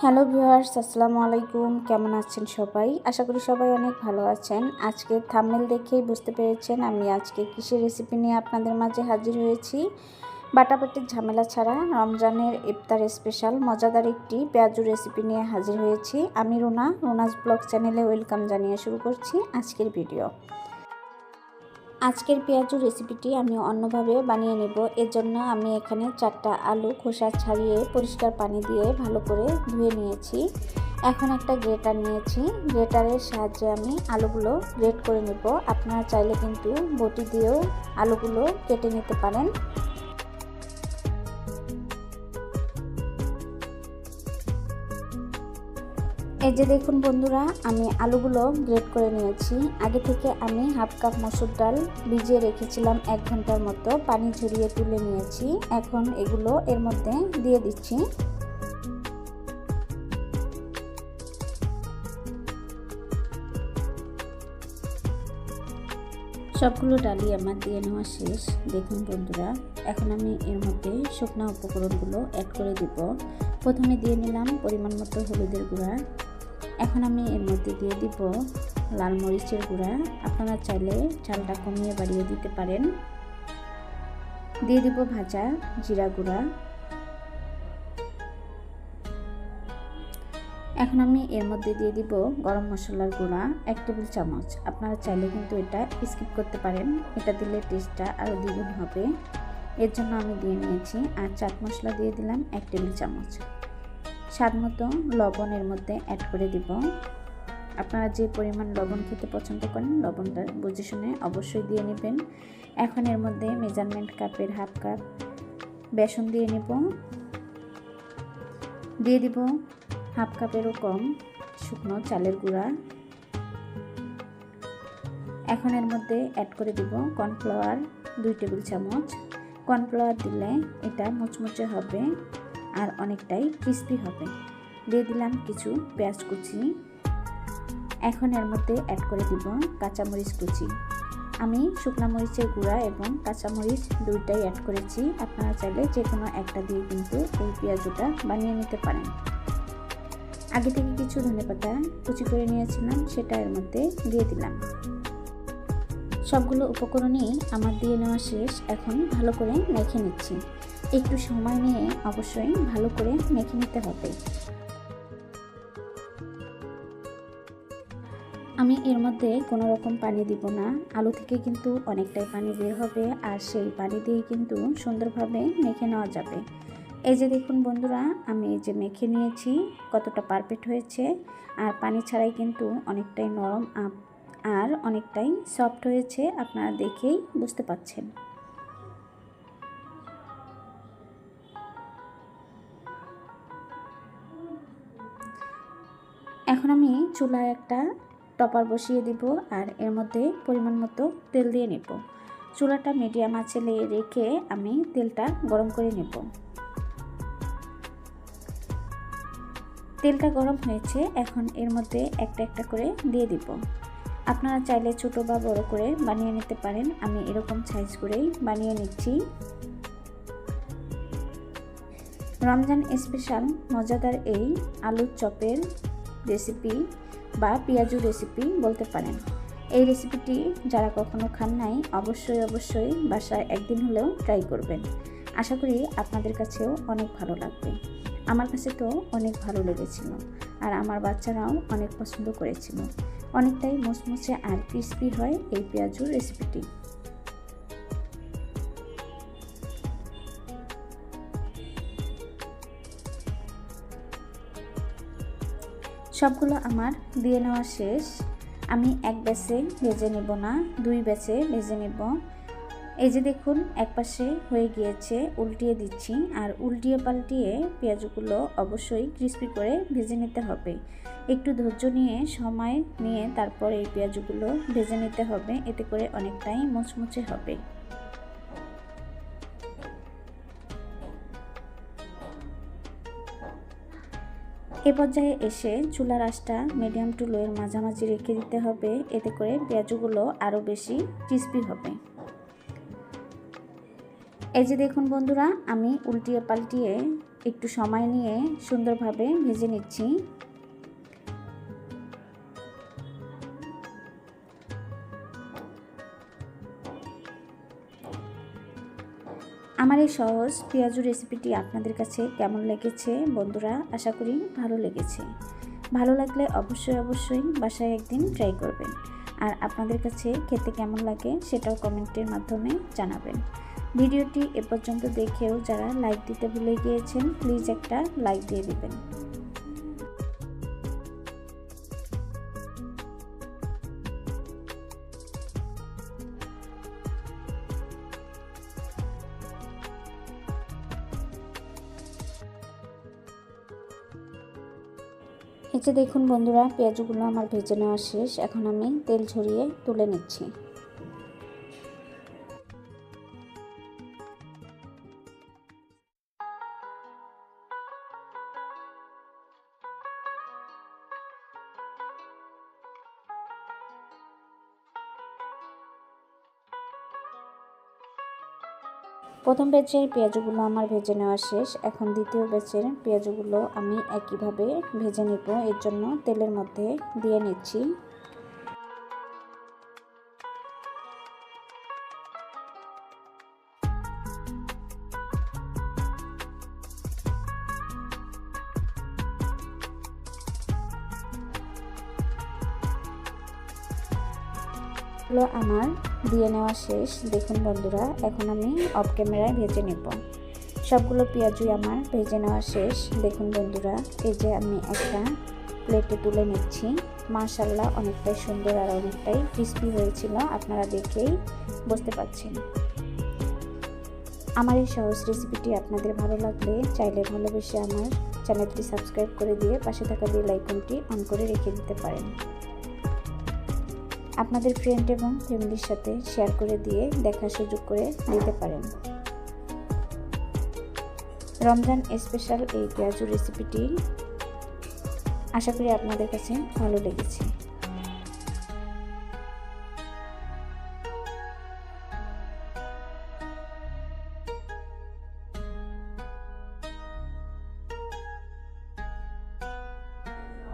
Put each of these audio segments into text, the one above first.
Hello viewers, আসসালামু আলাইকুম। কেমন আছেন সবাই? আশা করি সবাই অনেক ভালো আছেন। আজকে থাম্বনেল দেখেই বুঝতে পেরেছেন আমি আজকে কিসের রেসিপি নিয়ে আপনাদের মাঝে হাজির হয়েছি। বাটাবাটির ঝামেলা ছাড়া রমজানের ইফতার স্পেশাল মজাদার একটি পেঁয়াজু রেসিপি নিয়ে হাজির হয়েছি। আমি রুনাস ব্লগ চ্যানেলে ওয়েলকাম জানিয়ে শুরু করছি আজকের ভিডিও। আজকের পেঁয়াজু রেসিপিটি আমি অন্যভাবে বানিয়ে নেব। এর জন্য আমি এখানে 4টা আলু খোসা ছাড়িয়ে পরিষ্কার পানি দিয়ে ভালো করে ধুয়ে নিয়েছি। এখন একটা গ্রেটার নিয়েছি। গ্রেটারের সাহায্যে আমি আলুগুলো গ্রেট করে নেব। আপনারা চাইলে কিন্তু বটি দিয়েও আলুগুলো কেটে নিতে পারেন। এই যে দেখুন বন্ধুরা, আমি আলুগুলো গ্রেট করে নিয়েছি। আগে থেকে আমি হাফ কাপ মসুর ডাল ভিজিয়ে রেখেছিলাম 1 ঘন্টার মতো, পানি ঝরিয়ে তুলে নিয়েছি। এখন এগুলো এর মধ্যে দিয়ে দিচ্ছি। সবগুলো ডালই আমার দিয়ে নেওয়া শেষ। দেখুন বন্ধুরা, এখন আমি এর মধ্যে শুকনো উপকরণগুলো অ্যাড করে দিব। প্রথমে দিয়ে নিলাম পরিমাণ মতো হলুদের গুঁড়া। এখন আমি এর মধ্যে দিয়ে দিব লাল মরিচের গুঁড়া। আপনারা চাইলে ঝালটা কমিয়ে বাড়িয়ে দিতে পারেন। দিয়ে দিব ভাজা জিরা গুঁড়া। এখন আমি এর মধ্যে দিয়ে দিব গরম মশলার গুঁড়া 1 টেবিল চামচ। আপনারা চাইলে কিন্তু এটা স্কিপ করতে পারেন, এটা দিলে টেস্টটা আরও দ্বিগুণ হবে। এর জন্য আমি দিয়ে নিয়েছি। আর চাট মশলা দিয়ে দিলাম 1 টেবিল চামচ। স্বাদ মতো লবণ এর মধ্যে অ্যাড করে দিব। আপনারা যে পরিমাণ লবণ খেতে পছন্দ করেন লবণটা বুঝে শুনে অবশ্যই দিয়ে নেবেন। এখন এর মধ্যে মেজারমেন্ট কাপের হাফ কাপ বেসন দিয়ে নেব। দিয়ে দিব হাফ কাপেরও কম শুকনো চালের গুঁড়া। এখন এর মধ্যে অ্যাড করে দিব কর্নফ্লাওয়ার 2 টেবিল চামচ। কর্নফ্লাওয়ার দিলে এটা মুচমুচে হবে আর অনেকটাই ক্রিস্পি হবে। দিয়ে দিলাম কিছু পেঁয়াজ কুচি। এখন এর মধ্যে অ্যাড করে দিব কাঁচামরিচ কুচি। আমি শুকনো মরিচের গুঁড়া এবং কাঁচামরিচ দুইটাই অ্যাড করেছি। আপনারা চাইলে যে কোনো একটা দিয়ে কিন্তু এই পেঁয়াজুটা বানিয়ে নিতে পারেন। আগে থেকে কিছু ধনেপাতা কুচি করে নিয়েছিলাম, সেটা এর মধ্যে দিয়ে দিলাম। সবগুলো উপকরণই আমার দিয়ে নেওয়া শেষ। এখন ভালো করে মেখে নিচ্ছি। একটু সময় নিয়ে অবশ্যই ভালো করে মেখে নিতে হবে। আমি এর মধ্যে কোনো রকম পানি দিব না। আলু থেকে কিন্তু অনেকটাই পানি বের হবে আর সেই পানি দিয়ে কিন্তু সুন্দরভাবে মেখে নেওয়া যাবে। এই যে দেখুন বন্ধুরা, আমি এই যে মেখে নিয়েছি, কতটা পারফেক্ট হয়েছে। আর পানি ছাড়াই কিন্তু অনেকটাই নরম আর অনেকটাই সফট হয়েছে, আপনারা দেখেই বুঝতে পাচ্ছেন। এখন আমি চুলায় একটা টপার বসিয়ে দিব আর এর মধ্যে পরিমাণ মতো তেল দিয়ে নেব। চুলাটা মিডিয়াম আঁচে রেখে আমি তেলটা গরম করে নেব। তেলটা গরম হয়েছে, এখন এর মধ্যে একটা একটা করে দিয়ে দিব। আপনারা চাইলে ছোট বা বড় করে বানিয়ে নিতে পারেন। আমি এরকম সাইজ করেই বানিয়ে নিচ্ছি। রমজান স্পেশাল মজাদার এই আলুর চপের রেসিপি বা পেঁয়াজু রেসিপি বলতে পারেন। এই রেসিপিটি যারা কখনো খান নাই অবশ্যই বাসায় একদিন হলেও ট্রাই করবেন। আশা করি আপনাদের কাছেও অনেক ভালো লাগবে। আমার কাছে তো অনেক ভালো লেগেছিল আর আমার বাচ্চারাও অনেক পছন্দ করেছিল। অনেকটাই মুচমুচে আর ক্রিস্পি হয় এই পেঁয়াজুর রেসিপিটি। সবগুলো আমার দিয়ে নেওয়া শেষ। আমি এক ব্যাচে ভেজে নেব না, 2 ব্যাচে ভেজে নেব। এই যে দেখুন, এক পাশে হয়ে গিয়েছে, উল্টিয়ে দিচ্ছি। আর উল্টিয়ে পাল্টিয়ে পেঁয়াজগুলো অবশ্যই ক্রিস্পি করে ভেজে নিতে হবে। একটু ধৈর্য নিয়ে সময় নিয়ে তারপর এই পেঁয়াজগুলো ভেজে নিতে হবে, এতে করে অনেকটাই মুচমুচে হবে। এ পর্যায়ে এসে চুলার আঁচটা মিডিয়াম টু লোয়ের মাঝামাঝি রেখে দিতে হবে, এতে করে পেঁয়াজগুলো আরও বেশি ক্রিস্পি হবে। এই যে দেখুন বন্ধুরা, আমি উল্টিয়ে পাল্টিয়ে একটু সময় নিয়ে সুন্দরভাবে ভেজে নিচ্ছি। আমার এই সহজ পেঁয়াজু রেসিপিটি আপনাদের কাছে কেমন লেগেছে বন্ধুরা? আশা করি ভালো লেগেছে। ভালো লাগলে অবশ্যই বাসায় একদিন ট্রাই করবেন। আর আপনাদের কাছে খেতে কেমন লাগে সেটাও কমেন্টের মাধ্যমে জানাবেন। ভিডিওটি এ পর্যন্ত দেখেও যারা লাইক দিতে ভুলে গিয়েছেন, প্লিজ একটা লাইক দিয়ে দিবেন। এই যে দেখুন বন্ধুরা, পেঁয়াজগুলো আমার ভেজে নেওয়া শেষ। এখন আমি তেল ঝরিয়ে তুলে নিচ্ছি। প্রথম ব্যাচের পেঁয়াজগুলো আমার ভেজে নেওয়া শেষ। এখন দ্বিতীয় ব্যাচের পেঁয়াজগুলো আমি একইভাবে ভেজে নেব। এর জন্য তেলের মধ্যে দিয়ে নিচ্ছি। আমার দিয়ে নেওয়া শেষ। দেখুন বন্ধুরা, এখন আমি অফ ক্যামেরায় ভেজে নেব। সবগুলো পেঁয়াজই আমার ভেজে নেওয়া শেষ। দেখুন বন্ধুরা, এই যে আমি একটা প্লেটে তুলে নিচ্ছি। মাশাআল্লাহ, অনেকটাই সুন্দর আর অনেকটাই ক্রিস্পি হয়েছিল, আপনারা দেখেই বুঝতে পারছেন। আমার এই সহজ রেসিপিটি আপনাদের ভালো লাগলে চাইলে ভালোবেসে আমার চ্যানেলটি সাবস্ক্রাইব করে দিয়ে পাশে থাকা বেল আইকনটি অন করে রেখে দিতে পারেন। আপনাদের ফ্রেন্ড এবং ফ্যামিলির সাথে শেয়ার করে দিয়ে দেখার সুযোগ করে দিতে পারেন। রমজান স্পেশাল এই পেঁয়াজু রেসিপিটি আশা করি আপনাদের কাছে ভালো লেগেছে।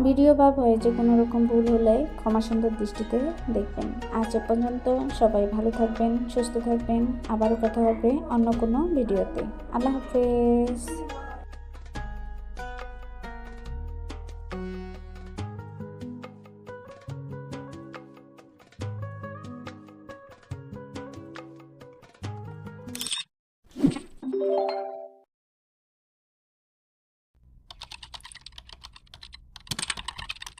ভিডিও বা ভয়েসে কোনো রকম ভুল হলে ক্ষমা সুন্দর দৃষ্টিতে দেখবেন। আজ এ পর্যন্ত সবাই ভালো থাকবেন, সুস্থ থাকবেন। আবারও কথা হবে অন্য কোনো ভিডিওতে। আল্লাহ হাফেজ।